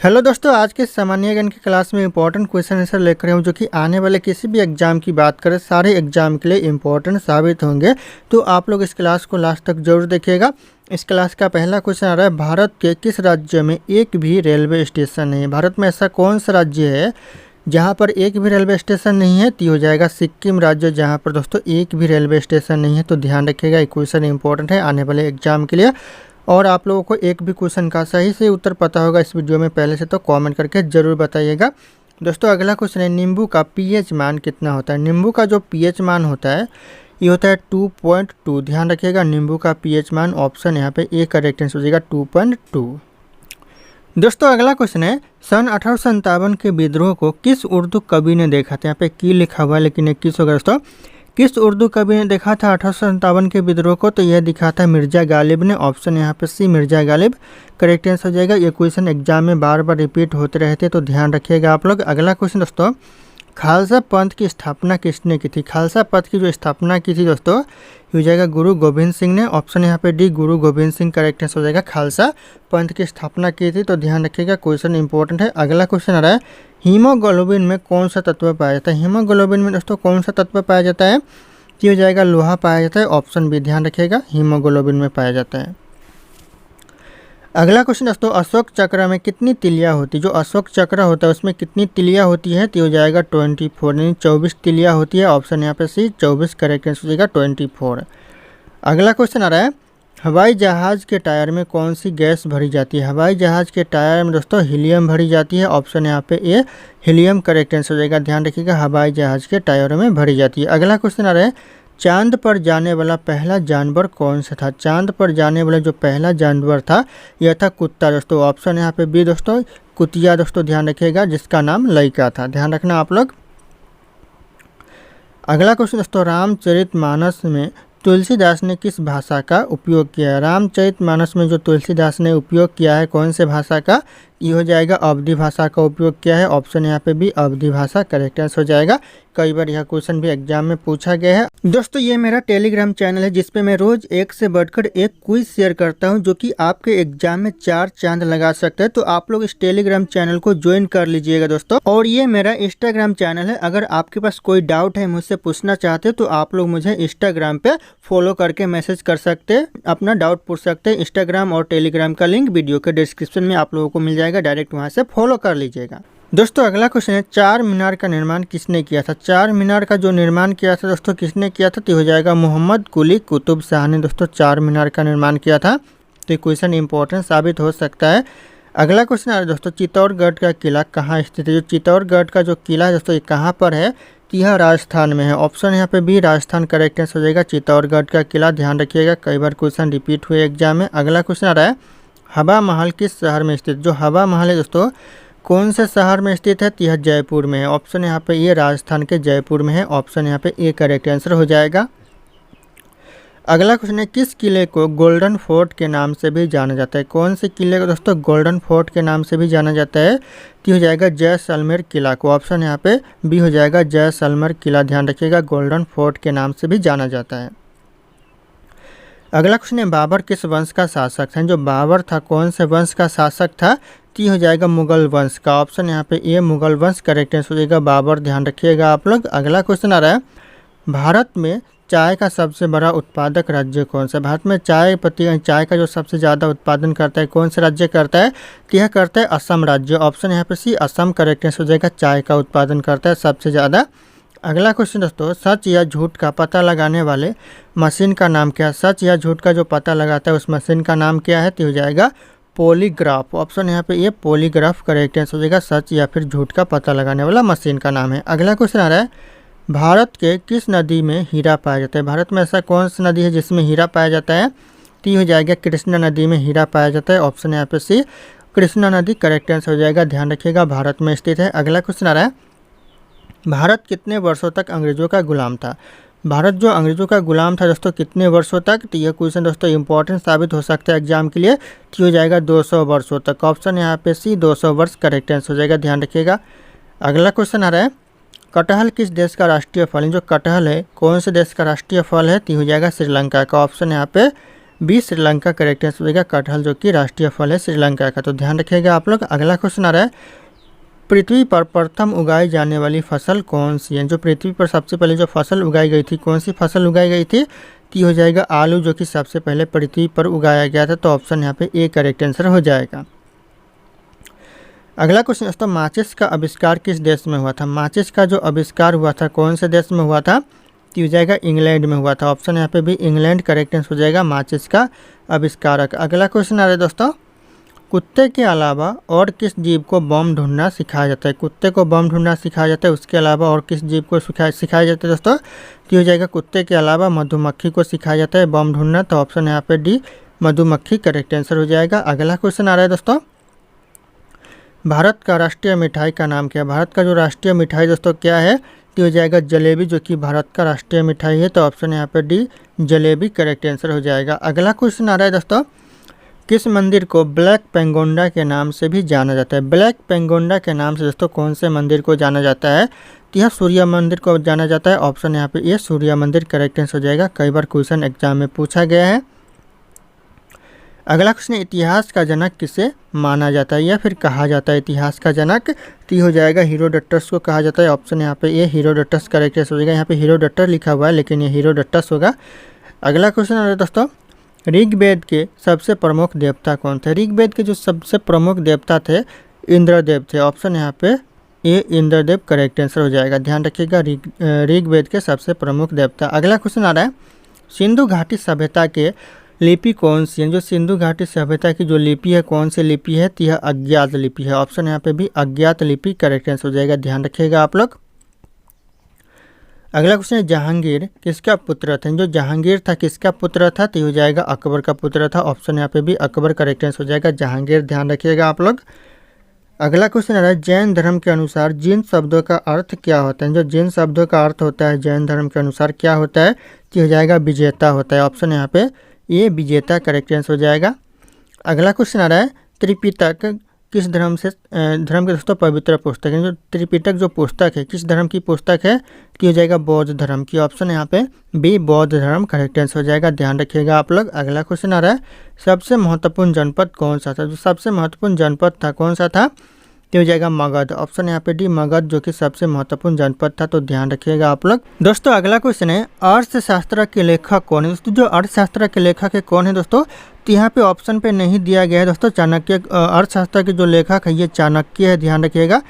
Hello दोस्तों, आज के सामान्य ज्ञान की क्लास में इंपॉर्टेंट क्वेश्चन आंसर लेकर आया हूँ जो कि आने वाले किसी भी एग्जाम की बात करें सारे एग्जाम के लिए इंपॉर्टेंट साबित होंगे। तो आप लोग इस क्लास को लास्ट तक जरूर देखिएगा। इस क्लास का पहला क्वेश्चन आ रहा है, भारत के किस राज्य में एक भी रेलवे स्टेशन नहीं है? भारत में ऐसा कौन सा राज्य है जहाँ पर एक भी रेलवे स्टेशन नहीं है? तो हो जाएगा सिक्किम राज्य, जहाँ पर दोस्तों एक भी रेलवे स्टेशन नहीं है। तो ध्यान रखिएगा, ये क्वेश्चन इंपॉर्टेंट है आने वाले एग्जाम के लिए। और आप लोगों को एक भी क्वेश्चन का सही से उत्तर पता होगा इस वीडियो में पहले से, तो कमेंट करके ज़रूर बताइएगा। दोस्तों अगला क्वेश्चन है, नींबू का पीएच मान कितना होता है? नींबू का जो पीएच मान होता है ये होता है 2.2। ध्यान रखिएगा, नींबू का पीएच मान ऑप्शन यहाँ पे ए करेक्ट आंसर हो जाएगा 2.2। दोस्तों अगला क्वेश्चन है, सन 1857 के विद्रोह को किस उर्दू कवि ने देखा था? यहाँ पे की लिखा हुआ है लेकिन ये किस होगा दोस्तों? किस उर्दू कवि ने देखा था 1857 के विद्रोह को? तो यह दिखा था मिर्जा गालिब ने। ऑप्शन यहाँ पे सी मिर्जा गालिब करेक्ट आंसर हो जाएगा। ये क्वेश्चन एग्जाम में बार बार रिपीट होते रहते, तो ध्यान रखिएगा आप लोग। अगला क्वेश्चन दोस्तों, खालसा पंथ की स्थापना किसने की थी? खालसा पंथ की जो स्थापना की थी दोस्तों ये हो जाएगा गुरु गोविंद सिंह ने। ऑप्शन यहाँ पे डी गुरु गोविंद सिंह करेक्ट आंसर हो जाएगा। खालसा पंथ की स्थापना की थी, तो ध्यान रखिएगा, क्वेश्चन इंपॉर्टेंट है। अगला क्वेश्चन आ रहा है, हीमोग्लोबिन में कौन सा तत्व पाया जाता है? हीमोग्लोबिन में दोस्तों कौन सा तत्व पाया जाता है? ये हो जाएगा लोहा पाया जाता है। ऑप्शन बी ध्यान रखिएगा, हीमोग्लोबिन में पाया जाता है। अगला क्वेश्चन दोस्तों, अशोक चक्र में कितनी तिलियाँ होती है? जो अशोक चक्र होता है उसमें कितनी तिलियाँ होती है? तो हो जाएगा 24 यानी 24 तिलियाँ होती है। ऑप्शन यहाँ पे सी 24 करेक्ट आंसर हो जाएगा 24। अगला क्वेश्चन आ रहा है, हवाई जहाज़ के टायर में कौन सी गैस भरी जाती है? हवाई जहाज़ के टायर में दोस्तों हीलियम भरी जाती है। ऑप्शन यहाँ पे ए हीलियम करेक्ट आंसर हो जाएगा। ध्यान रखिएगा, हवाई जहाज़ के टायरों में भरी जाती है। अगला क्वेश्चन आ रहा है, चांद पर जाने वाला पहला जानवर कौन सा था? चांद पर जाने वाला जो पहला जानवर था यह था कुत्ता दोस्तों। ऑप्शन यहाँ पे बी दोस्तों कुतिया दोस्तों, ध्यान रखिएगा, जिसका नाम लइका था। ध्यान रखना आप लोग। अगला क्वेश्चन दोस्तों, रामचरितमानस में तुलसीदास ने किस भाषा का उपयोग किया है? रामचरितमानस में जो तुलसीदास ने उपयोग किया है कौन से भाषा का? ये हो जाएगा अवधी भाषा का उपयोग किया है। ऑप्शन यहाँ पे भी अवधी भाषा करेक्ट आंसर हो जाएगा। कई बार यह क्वेश्चन भी एग्जाम में पूछा गया है। दोस्तों ये मेरा टेलीग्राम चैनल है जिसपे मैं रोज एक से बढ़कर एक क्विज शेयर करता हूं जो कि आपके एग्जाम में 4 चांद लगा सकता है। तो आप लोग इस टेलीग्राम चैनल को ज्वाइन कर लीजिएगा दोस्तों। और ये मेरा इंस्टाग्राम चैनल है, अगर आपके पास कोई डाउट है मुझसे पूछना चाहते हैं तो आप लोग मुझे इंस्टाग्राम पे फॉलो करके मैसेज कर सकते हैं, अपना डाउट पूछ सकते हैं। इंस्टाग्राम और टेलीग्राम का लिंक वीडियो के डिस्क्रिप्शन में आप लोगों को मिल जाएगा, डायरेक्ट वहां से फॉलो कर लीजिएगा। दोस्तों अगला क्वेश्चन है, चार मीनार का निर्माण किसने किया था? चार मीनार का जो निर्माण किया था दोस्तों किसने किया था? तो हो जाएगा मोहम्मद कुली कुतुब शाह ने दोस्तों चार मीनार का निर्माण किया था। तो ये क्वेश्चन इंपॉर्टेंट साबित हो सकता है। अगला क्वेश्चन आ रहा है दोस्तों, चित्तौड़गढ़ का किला कहाँ स्थित है? जो चित्तौड़गढ़ का जो किला है दोस्तों ये कहाँ पर है? तो यह राजस्थान में है। ऑप्शन यहाँ पे भी राजस्थान करेक्ट आंसर हो जाएगा, चित्तौड़गढ़ का किला। ध्यान रखिएगा, कई बार क्वेश्चन रिपीट हुए एग्जाम में। अगला क्वेश्चन आ रहा है, हवा महल किस शहर में स्थित? जो हवा महल है दोस्तों कौन से शहर में स्थित है? तो यह जयपुर में है। ऑप्शन यहाँ पे ये राजस्थान के जयपुर में है। ऑप्शन यहाँ पे ए करेक्ट आंसर हो जाएगा। अगला क्वेश्चन है, किस किले को गोल्डन फोर्ट के नाम से भी जाना जाता है? कौन से किले को दोस्तों गोल्डन फोर्ट के नाम से भी जाना जाता है? तो हो जाएगा जैसलमेर किला को। ऑप्शन यहाँ पे बी हो जाएगा जैसलमेर किला। ध्यान रखिएगा, गोल्डन फोर्ट के नाम से भी जाना जाता है। अगला क्वेश्चन है, बाबर किस वंश का शासक था? जो बाबर था कौन से वंश का शासक था? तो हो जाएगा मुगल वंश का। ऑप्शन यहाँ पे ए मुगल वंश करेक्ट आंसर हो जाएगा, बाबर। ध्यान रखिएगा आप लोग। अगला क्वेश्चन आ रहा है, भारत में चाय का सबसे बड़ा उत्पादक राज्य कौन सा? भारत में चाय का जो सबसे ज़्यादा उत्पादन करता है कौन सा राज्य करता है? तो यह करता है असम राज्य। ऑप्शन यहाँ पे सी असम करेक्ट आंसर हो जाएगा, चाय का उत्पादन करता है सबसे ज़्यादा। अगला क्वेश्चन दोस्तों, सच या झूठ का पता लगाने वाले मशीन का नाम क्या है? सच या झूठ का जो पता लगाता है उस मशीन का नाम क्या है? तो हो जाएगा पॉलीग्राफ। ऑप्शन यहाँ पे ये पॉलीग्राफ करेक्ट आंसर हो जाएगा, सच या फिर झूठ का पता लगाने वाला मशीन का नाम है। अगला क्वेश्चन आ रहा है, भारत के किस नदी में हीरा पाया जाता है? भारत में ऐसा कौन सी नदी है जिसमें हीरा पाया जाता है? तो हो जाएगा कृष्णा नदी में हीरा पाया जाता है। ऑप्शन यहाँ पे सी कृष्णा नदी करेक्ट आंसर हो जाएगा। ध्यान रखिएगा, भारत में स्थित है। अगला क्वेश्चन आ रहा है, भारत कितने वर्षों तक अंग्रेजों का गुलाम था? भारत जो अंग्रेजों का गुलाम था दोस्तों कितने वर्षों तक? तो यह क्वेश्चन दोस्तों इंपॉर्टेंट साबित हो सकता है एग्जाम के लिए। तो हो जाएगा 200 वर्षों तक। ऑप्शन यहाँ पे सी 200 वर्ष करेक्ट आंसर हो जाएगा। ध्यान रखिएगा। अगला क्वेश्चन आ रहा है, कटहल किस देश का राष्ट्रीय फल है? जो कटहल है कौन से देश का राष्ट्रीय फल है? तो हो जाएगा श्रीलंका का। ऑप्शन यहाँ पे बी श्रीलंका करेक्ट आंसर हो जाएगा कटहल जो कि राष्ट्रीय फल है श्रीलंका का। तो ध्यान रखिएगा आप लोग। अगला क्वेश्चन आ रहा है पृथ्वी पर प्रथम उगाई जाने वाली फसल कौन सी है। जो पृथ्वी पर सबसे पहले जो फसल उगाई गई थी, कौन सी फसल उगाई गई थी? तो हो जाएगा आलू जो कि सबसे पहले पृथ्वी पर उगाया गया था। तो ऑप्शन यहाँ पे ए करेक्ट आंसर हो जाएगा। अगला क्वेश्चन दोस्तों माचिस का आविष्कार किस देश में हुआ था? माचिस का जो आविष्कार हुआ था कौन से देश में हुआ था? तो हो जाएगा इंग्लैंड में हुआ था। ऑप्शन यहाँ पे भी इंग्लैंड करेक्ट आंसर हो जाएगा माचिस का आविष्कारक। अगला क्वेश्चन आ रहा है दोस्तों कुत्ते के अलावा और किस जीव को बम ढूंढना सिखाया जाता है? कुत्ते को बम ढूंढना सिखाया जाता है, उसके अलावा और किस जीव को सिखाया जाता है दोस्तों? तो हो जाएगा कुत्ते के अलावा मधुमक्खी को सिखाया जाता है बम ढूंढना। तो ऑप्शन यहाँ पे डी मधुमक्खी करेक्ट आंसर हो जाएगा। अगला क्वेश्चन आ रहा है दोस्तों भारत का राष्ट्रीय मिठाई का नाम क्या है? भारत का जो राष्ट्रीय मिठाई दोस्तों क्या है? तो हो जाएगा जलेबी जो कि भारत का राष्ट्रीय मिठाई है। तो ऑप्शन यहाँ पे डी जलेबी करेक्ट आंसर हो जाएगा। अगला क्वेश्चन आ रहा है दोस्तों किस मंदिर को ब्लैक पेंगोंडा के नाम से भी जाना जाता है? ब्लैक पेंगोंडा के नाम से दोस्तों कौन से मंदिर को जाना जाता है? तो यह सूर्य मंदिर को जाना जाता है। ऑप्शन यहाँ पे ये सूर्य मंदिर करेक्ट आंसर हो जाएगा। कई बार क्वेश्चन एग्जाम में पूछा गया है। अगला क्वेश्चन इतिहास का जनक किसे माना जाता है या फिर कहा जाता है इतिहास का जनक? तो हो जाएगा हीरोडोटस को कहा जाता है। ऑप्शन यहाँ पे ये हीरोडोटस करेक्ट आंसर हो जाएगा। यहाँ पे हीरोडोटस लिखा हुआ है लेकिन ये हीरोडोटस होगा। अगला क्वेश्चन आ रहा है दोस्तों ऋग्वेद के सबसे प्रमुख देवता कौन थे? ऋग्वेद के जो सबसे प्रमुख देवता थे इंद्रदेव थे। ऑप्शन यहाँ पे ये इंद्रदेव करेक्ट आंसर हो जाएगा। ध्यान रखिएगा ऋग्वेद के सबसे प्रमुख देवता। अगला क्वेश्चन आ रहा है सिंधु घाटी सभ्यता के लिपि कौन सी है? जो सिंधु घाटी सभ्यता की जो लिपि है कौन सी लिपि है? तो यह अज्ञात लिपि है। ऑप्शन यहाँ पे भी अज्ञात लिपि करेक्ट आंसर हो जाएगा। ध्यान रखिएगा आप लोग। अगला क्वेश्चन है जहांगीर किसका पुत्र था? जो जहांगीर था किसका पुत्र था? तो हो जाएगा अकबर का पुत्र था। ऑप्शन यहाँ पे भी अकबर करेक्ट आंसर हो जाएगा। जहांगीर ध्यान रखिएगा आप लोग। अगला क्वेश्चन आ रहा है जैन धर्म के अनुसार जिन शब्दों का अर्थ क्या होता है? जो जिन शब्दों का अर्थ होता है जैन धर्म के अनुसार क्या होता है? तो हो जाएगा विजेता होता है। ऑप्शन यहाँ पे ये विजेता करेक्ट आंसर हो जाएगा। अगला क्वेश्चन आ रहा है त्रिपिटक किस धर्म के दोस्तों पवित्र पुस्तक है? जो त्रिपिटक जो पुस्तक है किस धर्म की पुस्तक है? तो हो जाएगा बौद्ध धर्म की। ऑप्शन यहाँ पे बी बौद्ध धर्म करेक्ट आंसर हो जाएगा। ध्यान रखिएगा आप लोग। अगला क्वेश्चन आ रहा है सबसे महत्वपूर्ण जनपद कौन सा था? जो सबसे महत्वपूर्ण जनपद था कौन सा था? तो हो जाएगा मगध। ऑप्शन यहाँ पे डी मगध जो कि सबसे महत्वपूर्ण जनपद था। तो ध्यान रखिएगा आप लोग। दोस्तों अगला क्वेश्चन है अर्थशास्त्र के लेखक कौन है? दोस्तों जो अर्थशास्त्र के लेखक है कौन है दोस्तों? तो यहाँ पे ऑप्शन पे नहीं दिया गया है दोस्तों। चाणक्य अर्थशास्त्र के जो लेखक है ये चाणक्य है। ध्यान रखिएगा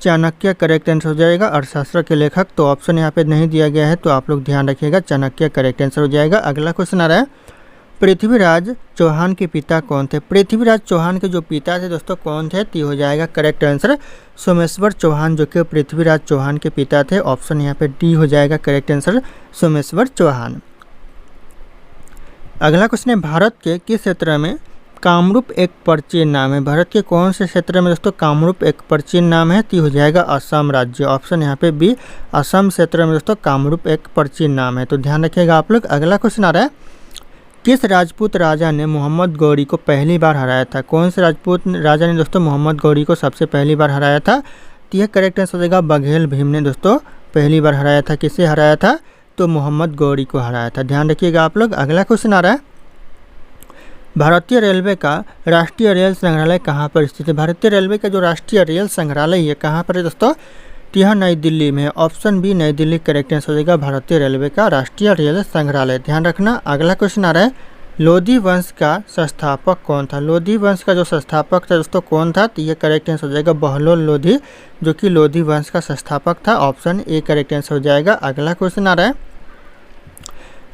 चाणक्य करेक्ट आंसर हो जाएगा अर्थशास्त्र के लेखक। तो ऑप्शन यहाँ पे नहीं दिया गया है तो आप लोग ध्यान रखिएगा चाणक्य करेक्ट आंसर हो जाएगा। अगला क्वेश्चन आ रहा है पृथ्वीराज चौहान के पिता कौन थे? पृथ्वीराज चौहान के जो पिता थे दोस्तों कौन थे? तो हो जाएगा करेक्ट आंसर सोमेश्वर चौहान जो कि पृथ्वीराज चौहान के पिता थे। ऑप्शन यहाँ पे डी हो जाएगा करेक्ट आंसर सोमेश्वर चौहान। अगला क्वेश्चन है भारत के किस क्षेत्र में कामरूप एक प्राचीन नाम है? भारत के कौन से क्षेत्र में दोस्तों कामरूप एक प्राचीन नाम है? तो हो जाएगा असम राज्य। ऑप्शन यहाँ पे बी असम क्षेत्र में दोस्तों कामरूप एक प्राचीन नाम है। तो ध्यान रखिएगा आप लोग। अगला क्वेश्चन आ रहा है किस राजपूत राजा ने मोहम्मद गौरी को पहली बार हराया था? कौन से राजपूत राजा ने दोस्तों मोहम्मद गौरी को सबसे पहली बार हराया था? तो यह करेक्ट आंसर हो जाएगा बघेल भीम ने दोस्तों पहली बार हराया था। किसे हराया था? तो मोहम्मद गौरी को हराया था। ध्यान रखिएगा आप लोग। अगला क्वेश्चन आ रहा है भारतीय रेलवे का राष्ट्रीय रेल संग्रहालय कहाँ पर स्थित है? भारतीय रेलवे का जो राष्ट्रीय रेल संग्रहालय है कहाँ पर है दोस्तों? तो यह नई दिल्ली में है। ऑप्शन बी नई दिल्ली करेक्ट आंसर हो जाएगा भारतीय रेलवे का राष्ट्रीय रेल संग्रहालय। ध्यान रखना। अगला क्वेश्चन आ रहा है लोधी वंश का संस्थापक कौन था? लोधी वंश का जो संस्थापक था दोस्तों कौन था? तो यह करेक्ट आंसर हो जाएगा बहलोल लोधी जो कि लोधी वंश का संस्थापक था। ऑप्शन ए करेक्ट आंसर हो जाएगा। अगला क्वेश्चन आ रहा है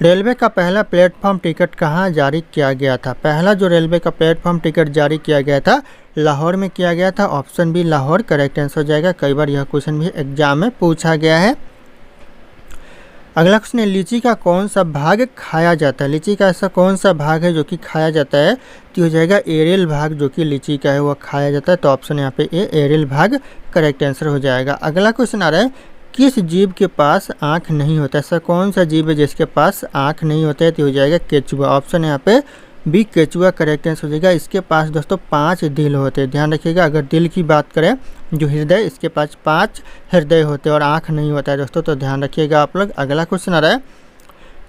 रेलवे का पहला प्लेटफॉर्म टिकट कहाँ जारी किया गया था? पहला जो रेलवे का प्लेटफॉर्म टिकट जारी किया गया था लाहौर में किया गया था। Option B Lahore correct answer हो जाएगा। कई बार यह क्वेश्चन भी एग्जाम में पूछा गया है। अगला क्वेश्चन है लीची का कौन सा भाग खाया जाता है? लीची का ऐसा कौन सा भाग है जो कि खाया जाता है? तो हो जाएगा एरियल भाग जो कि लीची का है वह खाया जाता है। तो ऑप्शन यहाँ पे ए एरियल भाग करेक्ट आंसर हो जाएगा। अगला क्वेश्चन आ रहा है किस जीव के पास आँख नहीं होता? ऐसा कौन सा जीव है जिसके पास आँख नहीं होता है? तो हो जाएगा केचुआ। ऑप्शन यहाँ पे बी केचुआ करेक्ट आंसर हो जाएगा। इसके पास दोस्तों 5 दिल होते हैं। ध्यान रखिएगा। अगर दिल की बात करें जो हृदय इसके पास 5 हृदय होते हैं और आँख नहीं होता है दोस्तों। तो ध्यान रखिएगा आप लोग। अगला क्वेश्चन आ रहा है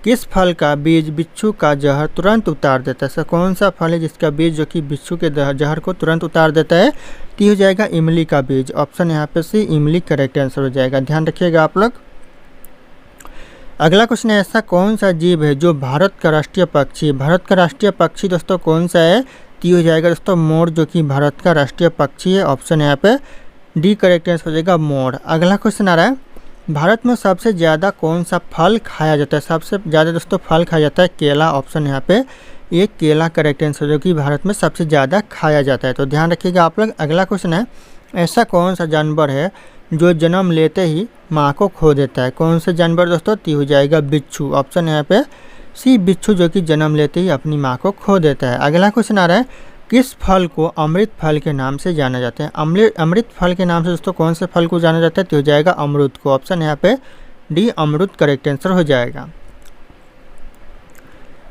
किस फल का बीज बिच्छू का जहर तुरंत उतार देता है? ऐसा कौन सा फल है जिसका बीज जो कि बिच्छू के जहर को तुरंत उतार देता है? तो हो जाएगा इमली का बीज। ऑप्शन यहाँ पे सी, इमली करेक्ट आंसर हो जाएगा, ध्यान रखिएगा आप लोग। अगला क्वेश्चन है, ऐसा कौन सा जीव है जो भारत का राष्ट्रीय पक्षी है? भारत का राष्ट्रीय पक्षी दोस्तों कौन सा है? तो हो जाएगा दोस्तों मोर, जो कि भारत का राष्ट्रीय पक्षी है। ऑप्शन यहाँ पे डी करेक्ट आंसर हो जाएगा, मोर। अगला क्वेश्चन आ रहा है, भारत में सबसे ज़्यादा कौन सा फल खाया जाता है? सबसे ज़्यादा दोस्तों फल खाया जाता है केला। ऑप्शन यहाँ पे ये केला करेक्ट आंसर, जो कि भारत में सबसे ज़्यादा खाया जाता है, तो ध्यान रखिएगा आप लोग। अगला क्वेश्चन है, ऐसा कौन सा जानवर है जो जन्म लेते ही माँ को खो देता है? कौन सा जानवर दोस्तों? तो हो जाएगा बिच्छू। ऑप्शन यहाँ पे सी, बिच्छू, जो कि जन्म लेते ही अपनी माँ को खो देता है। अगला क्वेश्चन आ रहा है, किस फल को अमृत फल के नाम से जाना जाता है? अमृत फल के नाम से दोस्तों कौन से फल को जाना जाता है? तो हो जाएगा अमरूद को। ऑप्शन यहाँ पे डी, अमरूद करेक्ट आंसर हो जाएगा।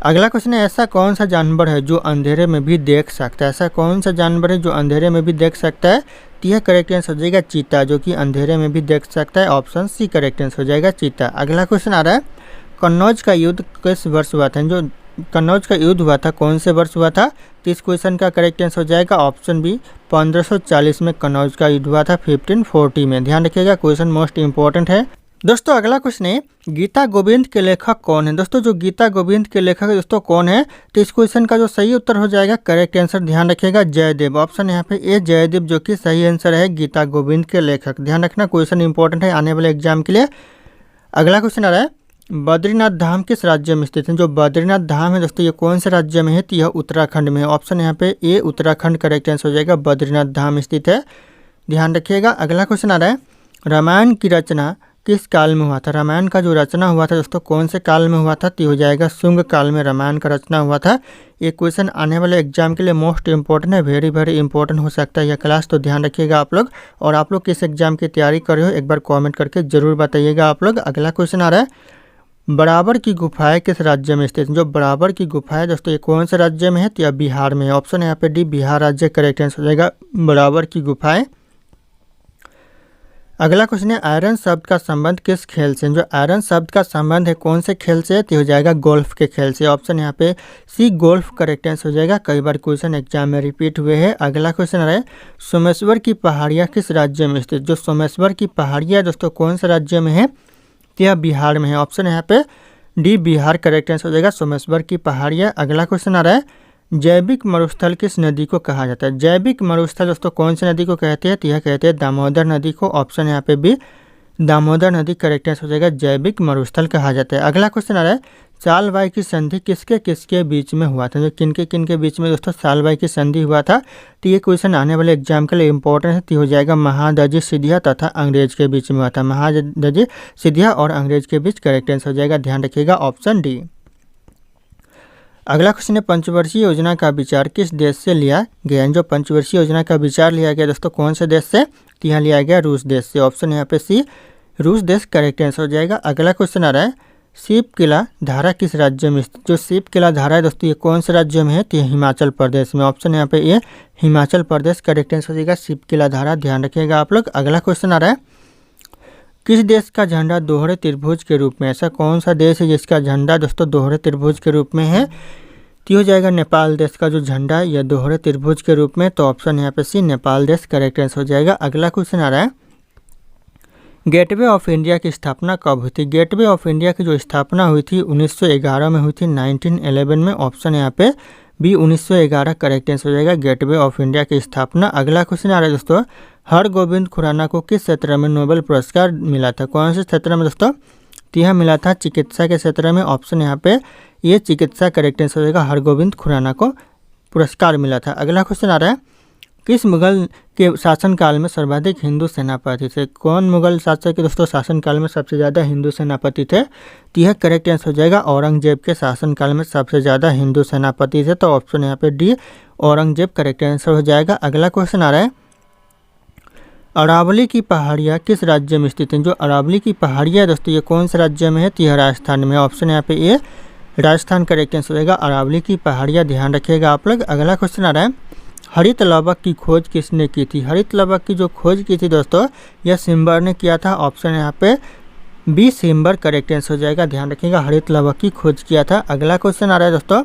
अगला क्वेश्चन है, ऐसा कौन सा जानवर है जो अंधेरे में भी देख सकता है? ऐसा कौन सा जानवर है जो अंधेरे में भी देख सकता है? तो यह करेक्ट आंसर हो जाएगा चीता, जो कि अंधेरे में भी देख सकता है। ऑप्शन सी करेक्ट आंसर हो जाएगा, चीता। अगला क्वेश्चन आ रहा है, कन्नौज का युद्ध किस वर्ष हुआ था? जो कन्नौज का युद्ध हुआ था कौन से वर्ष हुआ था? तो इस क्वेश्चन का करेक्ट आंसर हो जाएगा ऑप्शन बी, 1540 में कन्नौज का युद्ध हुआ था, 1540 में। ध्यान रखिएगा, क्वेश्चन मोस्ट इंपॉर्टेंट है। दोस्तों अगला क्वेश्चन है, गीता गोविंद के लेखक कौन है? दोस्तों जो गीता गोविंद के लेखक है दोस्तों कौन है? तो इस क्वेश्चन का जो सही उत्तर हो जाएगा करेक्ट आंसर, ध्यान रखिएगा, जयदेव। ऑप्शन यहाँ पे ए, जयदेव, जो कि सही आंसर है गीता गोविंद के लेखक। ध्यान रखना, क्वेश्चन इंपॉर्टेंट है आने वाले एग्जाम के लिए। अगला क्वेश्चन आ रहा है, बद्रीनाथ धाम किस राज्य में स्थित है? जो बद्रीनाथ धाम है दोस्तों ये कौन से राज्य में है? तो यह उत्तराखंड में है। ऑप्शन यहाँ पे ए, उत्तराखंड करेक्ट आंसर हो जाएगा, बद्रीनाथ धाम स्थित है, ध्यान रखिएगा। अगला क्वेश्चन आ रहा है, रामायण की रचना किस काल में हुआ था? रामायण का जो रचना हुआ था दोस्तों कौन से काल में हुआ था? तो हो जाएगा शुंग काल में रामायण का रचना हुआ था। ये क्वेश्चन आने वाले एग्जाम के लिए मोस्ट इंपॉर्टेंट है, वेरी वेरी इंपॉर्टेंट हो सकता है यह क्लास, तो ध्यान रखिएगा आप लोग। और आप लोग किस एग्जाम की तैयारी कर रहे हो एक बार कॉमेंट करके जरूर बताइएगा आप लोग। अगला क्वेश्चन आ रहा है, बराबर की गुफाएं किस राज्य में स्थित है? जो बराबर की गुफाएं दोस्तों ये कौन से राज्य में है? तो यह बिहार में है। ऑप्शन यहाँ पे डी, बिहार राज्य करेक्ट आंसर हो जाएगा, बराबर की गुफाएं। अगला क्वेश्चन है, आयरन शब्द का संबंध किस खेल से? जो आयरन शब्द का संबंध है कौन से खेल से? तो हो जाएगा गोल्फ के खेल से। ऑप्शन यहाँ पे सी, गोल्फ करेक्ट आंसर हो जाएगा, कई बार क्वेश्चन एग्जाम में रिपीट हुए हैं। अगला क्वेश्चन है, सोमेश्वर की पहाड़ियाँ किस राज्य में स्थित? जो सोमेश्वर की पहाड़ियाँ दोस्तों कौन से राज्य में है? तो यह बिहार में है। ऑप्शन यहाँ पे डी, बिहार करेक्ट आंसर हो जाएगा, सोमेश्वर की पहाड़ियाँ। अगला क्वेश्चन आ रहा है, जैविक मरुस्थल किस नदी को कहा जाता है? जैविक मरुस्थल दोस्तों कौन सी नदी को कहते हैं? तो यह कहते हैं दामोदर नदी को। ऑप्शन यहाँ पे भी, दामोदर नदी करेक्ट आंसर हो जाएगा, जैविक मरुस्थल कहा जाता है। अगला क्वेश्चन आ रहा है, सालबाई की संधि किसके किसके बीच में हुआ था? जो किनके किनके बीच में दोस्तों सालबाई की संधि हुआ था? तो ये क्वेश्चन आने वाले एग्जाम के लिए इंपॉर्टेंट है, तो हो जाएगा महादजी सिंधिया तथा अंग्रेज के बीच में हुआ था। महादजी सिंधिया और अंग्रेज के बीच करेक्ट आंसर हो जाएगा, ध्यान रखिएगा, ऑप्शन डी। अगला क्वेश्चन है, पंचवर्षीय योजना का विचार किस देश से लिया गया? जो पंचवर्षीय योजना का विचार लिया गया दोस्तों कौन से देश से? तो यहाँ लिया गया रूस देश से। ऑप्शन यहाँ पे सी, रूस देश करेक्ट आंसर हो जाएगा। अगला क्वेश्चन आ रहा है, शिप किला धारा किस राज्य में? जो शिप किला धारा है दोस्तों ये कौन से राज्य में है? तो हिमाचल प्रदेश में। ऑप्शन यहाँ पे ये हिमाचल प्रदेश करेक्ट आंसर हो जाएगा, शिप किला धारा, ध्यान रखिएगा आप लोग। अगला क्वेश्चन आ रहा है, किस देश का झंडा दोहरे त्रिभुज के रूप में? ऐसा कौन सा देश है जिसका झंडा दोस्तों दोहरे त्रिभुज के रूप में है? तो हो जाएगा नेपाल देश का जो झंडा है यह दोहरे त्रिभुज के रूप में, तो ऑप्शन यहाँ पे सी, नेपाल देश करेक्ट आंसर हो जाएगा। अगला क्वेश्चन आ रहा है, गेटवे ऑफ इंडिया की स्थापना कब हुई थी? गेटवे ऑफ इंडिया की जो स्थापना हुई थी 1911 में हुई थी, 1911 में। ऑप्शन यहाँ पे बी, 1911 करेक्ट आंसर हो जाएगा, गेटवे ऑफ इंडिया की स्थापना। अगला क्वेश्चन आ रहा है दोस्तों, हरगोविंद खुराना को किस क्षेत्र में नोबेल पुरस्कार मिला था? कौन से क्षेत्र में दोस्तों? तो यह मिला था चिकित्सा के क्षेत्र में। ऑप्शन यहाँ पे ये चिकित्सा करेक्ट आंसर हो जाएगा, हरगोविंद खुराना को पुरस्कार मिला था। अगला क्वेश्चन आ रहा है, किस मुगल के शासनकाल में सर्वाधिक हिंदू सेनापति थे? कौन मुगल शासक के दोस्तों शासनकाल में सबसे ज़्यादा हिंदू सेनापति थे? तो यह करेक्ट आंसर हो जाएगा, औरंगजेब के शासनकाल में सबसे ज़्यादा हिंदू सेनापति थे, तो ऑप्शन यहाँ पे डी, औरंगजेब करेक्ट आंसर हो जाएगा। अगला क्वेश्चन आ रहा है, अरावली की पहाड़ियाँ किस राज्य में स्थित हैं? जो अरावली की पहाड़ियाँ दोस्तों ये कौन से राज्य में है? तो यह राजस्थान में। ऑप्शन यहाँ पे ये राजस्थान करेक्ट आंसर रहेगा, अरावली की पहाड़ियाँ, ध्यान रखिएगा आप लोग। अगला क्वेश्चन आ रहा है, हरित लवक की खोज किसने की थी? हरित लवक की जो खोज की थी दोस्तों यह सिम्बर ने किया था। ऑप्शन यहाँ पे बी सिम्बर करेक्ट आंसर हो जाएगा, ध्यान रखिएगा। हरित लौह की खोज किया था। अगला क्वेश्चन आ रहा है दोस्तों,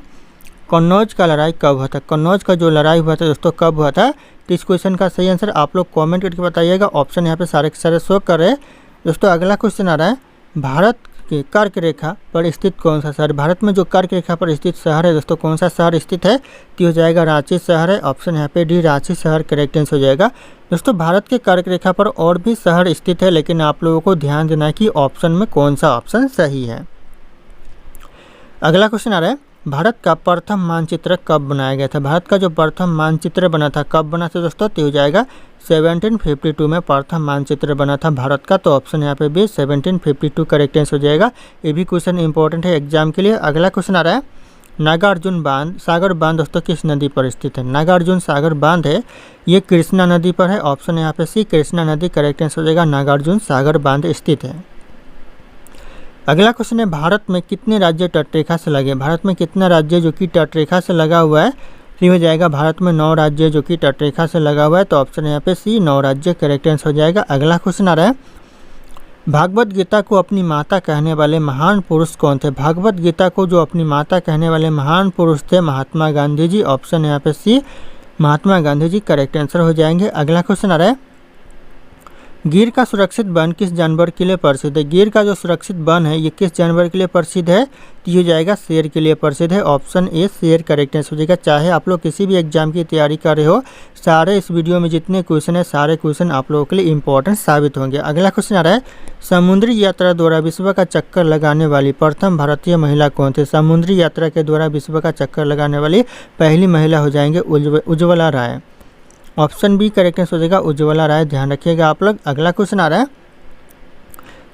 कन्नौज का लड़ाई कब हुआ था? कन्नौज का जो लड़ाई हुआ था दोस्तों कब हुआ था? तो इस क्वेश्चन का सही आंसर आप लोग कमेंट करके बताइएगा। ऑप्शन यहाँ पे सारे के सारे शो कर रहे हैं दोस्तों। अगला क्वेश्चन आ रहा है, भारत के कर्क रेखा पर स्थित कौन सा शहर? भारत में जो कर्क रेखा पर स्थित शहर है दोस्तों, कौन सा शहर स्थित है? तो हो जाएगा रांची शहर है। ऑप्शन यहाँ पे डी रांची शहर करेक्ट आंसर हो जाएगा। दोस्तों भारत के कर्क रेखा पर और भी शहर स्थित है, लेकिन आप लोगों को ध्यान देना है कि ऑप्शन में कौन सा ऑप्शन सही है। अगला क्वेश्चन आ रहा है, भारत का प्रथम मानचित्र कब बनाया गया था? भारत का जो प्रथम मानचित्र बना था कब बना था दोस्तों? तो हो जाएगा 1752 में प्रथम मानचित्र बना था भारत का। तो ऑप्शन यहाँ पे भी 1752 करेक्ट आंसर हो जाएगा। ये भी क्वेश्चन इंपॉर्टेंट है एग्जाम के लिए। अगला क्वेश्चन आ रहा है, नागार्जुन बांध सागर बांध दोस्तों किस नदी पर स्थित है? नागार्जुन सागर बांध है, ये कृष्णा नदी पर है। ऑप्शन यहाँ पे सी कृष्णा नदी करेक्ट आंसर हो जाएगा। नागार्जुन सागर बांध स्थित है। अगला क्वेश्चन है, भारत में कितने राज्य तटरेखा से लगे? भारत में कितना राज्य जो कि तटरेखा से लगा हुआ है? तो हो जाएगा भारत में 9 राज्य जो कि तटरेखा से लगा हुआ है। तो ऑप्शन यहाँ पे सी 9 राज्य करेक्ट आंसर हो जाएगा। अगला क्वेश्चन आ रहा है, भागवत गीता को अपनी माता कहने वाले महान पुरुष कौन थे? भागवत गीता को जो अपनी माता कहने वाले महान पुरुष थे महात्मा गांधी जी। ऑप्शन यहाँ पे सी महात्मा गांधी जी करेक्ट आंसर हो जाएंगे। अगला क्वेश्चन आ रहा है, गिर का सुरक्षित वन किस जानवर के लिए प्रसिद्ध है? गिर का जो सुरक्षित वन है ये किस जानवर के लिए प्रसिद्ध है? तो ये हो जाएगा शेर के लिए प्रसिद्ध है। ऑप्शन ए शेर करेक्ट आंसर हो जाएगा। चाहे आप लोग किसी भी एग्जाम की तैयारी कर रहे हो, सारे इस वीडियो में जितने क्वेश्चन है सारे क्वेश्चन आप लोगों के लिए इंपॉर्टेंट साबित होंगे। अगला क्वेश्चन आ रहा है, समुद्री यात्रा द्वारा विश्व का चक्कर लगाने वाली प्रथम भारतीय महिला कौन थी? समुद्री यात्रा के द्वारा विश्व का चक्कर लगाने वाली पहली महिला हो जाएंगे उज्ज्वला राय। ऑप्शन बी करेक्ट आंसर हो जाएगा उज्ज्वला राय, ध्यान रखिएगा आप लोग। अगला क्वेश्चन आ रहा है,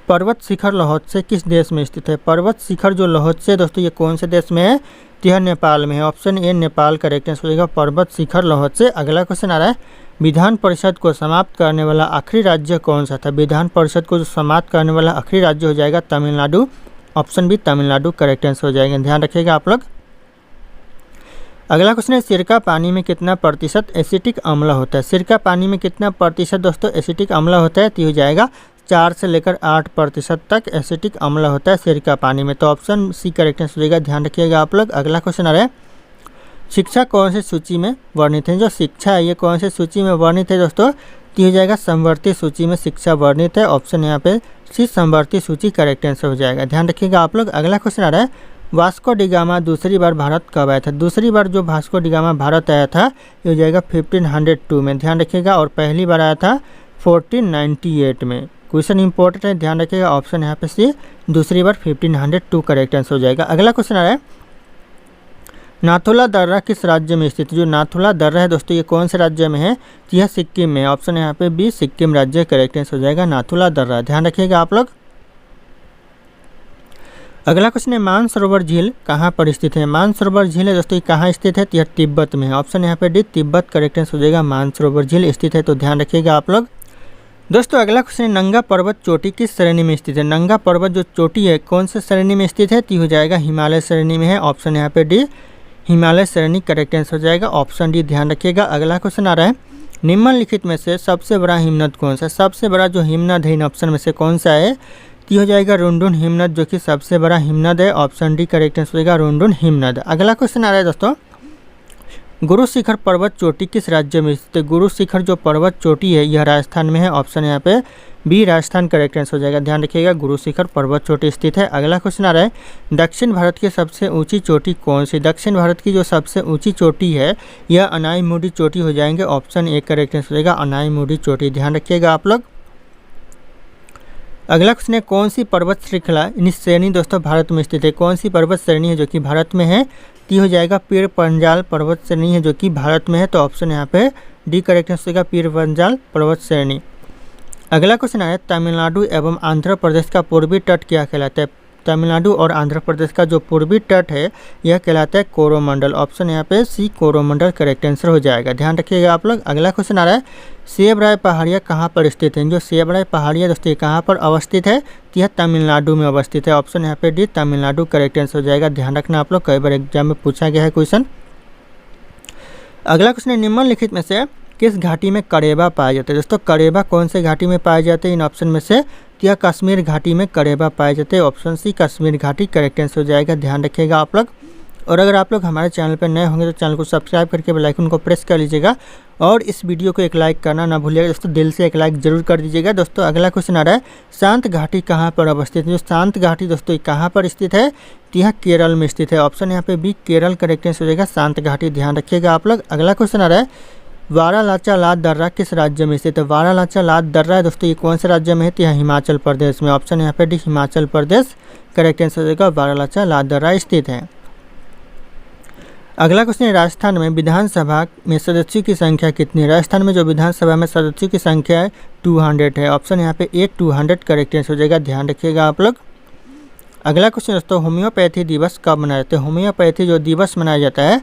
पर्वत शिखर लाहौल किस देश में स्थित है? पर्वत शिखर जो लाहौल दोस्तों ये कौन से देश में है? तो यह नेपाल में है। Option A Nepal correct answer हो जाएगा पर्वत शिखर लाहौल। अगला क्वेश्चन आ रहा है, विधान परिषद को समाप्त करने वाला आखिरी राज्य कौन सा था? विधान परिषद को जो समाप्त करने वाला आखिरी राज्य हो जाएगा Tamil Nadu. Option B Tamil Nadu correct answer हो जाएगा, ध्यान रखिएगा आप लोग। अगला क्वेश्चन है, सिरका पानी में कितना प्रतिशत एसिटिक अम्ल होता है? सिरका पानी में कितना प्रतिशत दोस्तों एसिटिक अम्ल होता है? तो हो जाएगा 4 से लेकर 8% तक एसिटिक अम्ल होता है सिरका पानी में। तो ऑप्शन सी करेक्ट आंसर हो जाएगा, ध्यान रखिएगा आप लोग। अगला क्वेश्चन आ रहा है, शिक्षा कौन सी सूची में वर्णित है? जो शिक्षा है ये कौन सी सूची में वर्णित है दोस्तों? तो हो जाएगा समवर्ती सूची में शिक्षा वर्णित है। ऑप्शन यहाँ पे सी समवर्ती सूची करेक्ट आंसर हो जाएगा, ध्यान रखिएगा आप लोग। अगला क्वेश्चन आ रहा है, वास्को डी गामा दूसरी बार भारत कब आया था? दूसरी बार जो वास्को डी गामा भारत आया था ये हो जाएगा 1502 में, ध्यान रखिएगा। और पहली बार आया था 1498 में। क्वेश्चन इंपॉर्टेंट है, ध्यान रखिएगा। ऑप्शन यहाँ पे सी दूसरी बार 1502 करेक्ट आंसर हो जाएगा। अगला क्वेश्चन आ रहा है, नाथुला दर्रा किस राज्य में स्थित है? जो नाथुला दर्रा है दोस्तों ये कौन से राज्य में है? तो यह सिक्किम में। ऑप्शन यहाँ पे बी सिक्किम राज्य करेक्ट आंसर हो जाएगा नाथुला दर्रा, ध्यान रखिएगा आप लोग। अगला क्वेश्चन है, मानसरोवर झील कहाँ पर स्थित है? मानसरोवर झील है दोस्तों ये कहाँ स्थित है? तो यह तिब्बत में है। ऑप्शन यहाँ पे डी तिब्बत करेक्ट आंसर हो जाएगा, मानसरोवर झील स्थित है, तो ध्यान रखिएगा आप लोग। दोस्तों अगला क्वेश्चन है, नंगा पर्वत चोटी किस श्रेणी में स्थित है? नंगा पर्वत जो चोटी है कौन से श्रेणी में स्थित है? तो हो जाएगा हिमालय श्रेणी में है। ऑप्शन यहाँ पे डी हिमालय श्रेणी करेक्ट आंसर हो जाएगा, ऑप्शन डी, ध्यान रखिएगा। अगला क्वेश्चन आ रहा है, निम्नलिखित में से सबसे बड़ा हिमनद कौन सा है? सबसे बड़ा जो हिमनद है इन ऑप्शन में से कौन सा है? तो हो जाएगा रुनडुन हिमनद जो कि सबसे बड़ा हिमनद है। ऑप्शन डी करेक्ट आंसर होगा रुनडुन हिमनद। अगला क्वेश्चन आ रहा है दोस्तों, गुरु शिखर पर्वत चोटी किस राज्य में स्थित है? गुरु शिखर जो पर्वत चोटी है यह राजस्थान में है। ऑप्शन यहाँ पे बी राजस्थान करेक्ट आंसर हो जाएगा, ध्यान रखिएगा। गुरु शिखर पर्वत चोटी स्थित है। अगला क्वेश्चन आ रहा है, दक्षिण भारत की सबसे ऊंची चोटी कौन सी? दक्षिण भारत की जो सबसे ऊंची चोटी है यह अनाईमुडी चोटी हो जाएंगे। ऑप्शन ए करेक्ट आंसर हो जाएगा अनाईमुडी चोटी, ध्यान रखिएगा आप लोग। अगला क्वेश्चन है, कौन सी पर्वत श्रृंखला यानी श्रेणी दोस्तों भारत में स्थित है? कौन सी पर्वत श्रेणी है जो कि भारत में है? ती हो जाएगा पीर पंजाल पर्वत श्रेणी है जो कि भारत में है। तो ऑप्शन यहाँ पे डी करेक्ट आंसर होगा पीर पंजाल पर्वत श्रेणी। अगला क्वेश्चन है, तमिलनाडु एवं आंध्र प्रदेश का पूर्वी तट क्या कहलाता है? तमिलनाडु और आंध्र प्रदेश का जो पूर्वी तट है यह कहलाता है कोरोमंडल। ऑप्शन यहाँ पे सी कोरोमंडल करेक्ट आंसर हो जाएगा, ध्यान रखिएगा आप लोग। अगला क्वेश्चन आ रहा है, सेबराय पहाड़ियाँ कहाँ पर स्थित हैं? जो सेबराय पहाड़ियाँ दोस्तों कहाँ पर अवस्थित है? तो यह तमिलनाडु में अवस्थित है। ऑप्शन यहाँ पे डी तमिलनाडु करेक्ट आंसर हो जाएगा, ध्यान रखना आप लोग, कई बार एग्जाम में पूछा गया है क्वेश्चन। अगला क्वेश्चन है, निम्नलिखित में से किस घाटी में करेबा पाए जाते हैं। दोस्तों करेबा कौन से घाटी में पाए जाते हैं इन ऑप्शन में से, तो यह कश्मीर घाटी में करेबा पाए जाते हैं। ऑप्शन सी कश्मीर घाटी करेक्ट आंसर हो जाएगा, ध्यान रखिएगा आप लोग। और अगर आप लोग हमारे चैनल पर नए होंगे तो चैनल को सब्सक्राइब करके बेल आइकन को प्रेस कर लीजिएगा और इस वीडियो को एक लाइक करना ना भूलिएगा दोस्तों, दिल से एक लाइक जरूर कर दीजिएगा। दोस्तों अगला क्वेश्चन आ रहा है, शांत घाटी कहाँ पर अवस्थित है। जो शांत घाटी दोस्तों कहाँ पर स्थित है, तो यह केरल में स्थित है। ऑप्शन यहाँ पे बी केरल करेक्ट आंसर हो जाएगा, शांत घाटी, ध्यान रखिएगा आप लोग। अगला क्वेश्चन आ रहा है, वारालाचा लात दर्रा किस राज्य में स्थित है। वारालाचा लात दर्रा है दोस्तों, ये कौन से राज्य में है, तो यह हिमाचल प्रदेश में। ऑप्शन यहाँ पे D Himachal Pradesh correct answer हो जाएगा, वारालाचा लात दर्रा स्थित है। अगला क्वेश्चन है, राजस्थान में विधानसभा में सदस्यों की संख्या कितनी है। राजस्थान में जो विधानसभा में सदस्यों की संख्या है 200 है। ऑप्शन यहाँ पे ए 200 करेक्ट आंसर हो जाएगा, ध्यान रखिएगा आप लोग। अगला क्वेश्चन दोस्तों, होम्योपैथी दिवस कब मनाया जाता है। होम्योपैथी जो दिवस मनाया जाता है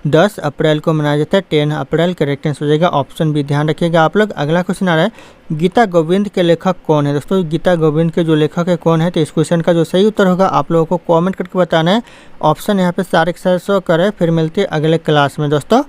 10 अप्रैल को मनाया जाता है, 10 अप्रैल करेक्ट आंसर हो जाएगा, ऑप्शन बी, ध्यान रखिएगा आप लोग। अगला क्वेश्चन आ रहा है, गीता गोविंद के लेखक कौन है। दोस्तों गीता गोविंद के जो लेखक है कौन है, तो इस क्वेश्चन का जो सही उत्तर होगा आप लोगों को कमेंट करके बताना है। ऑप्शन यहाँ पे सारे के सारे शो करे। फिर मिलते हैं अगले क्लास में दोस्तों।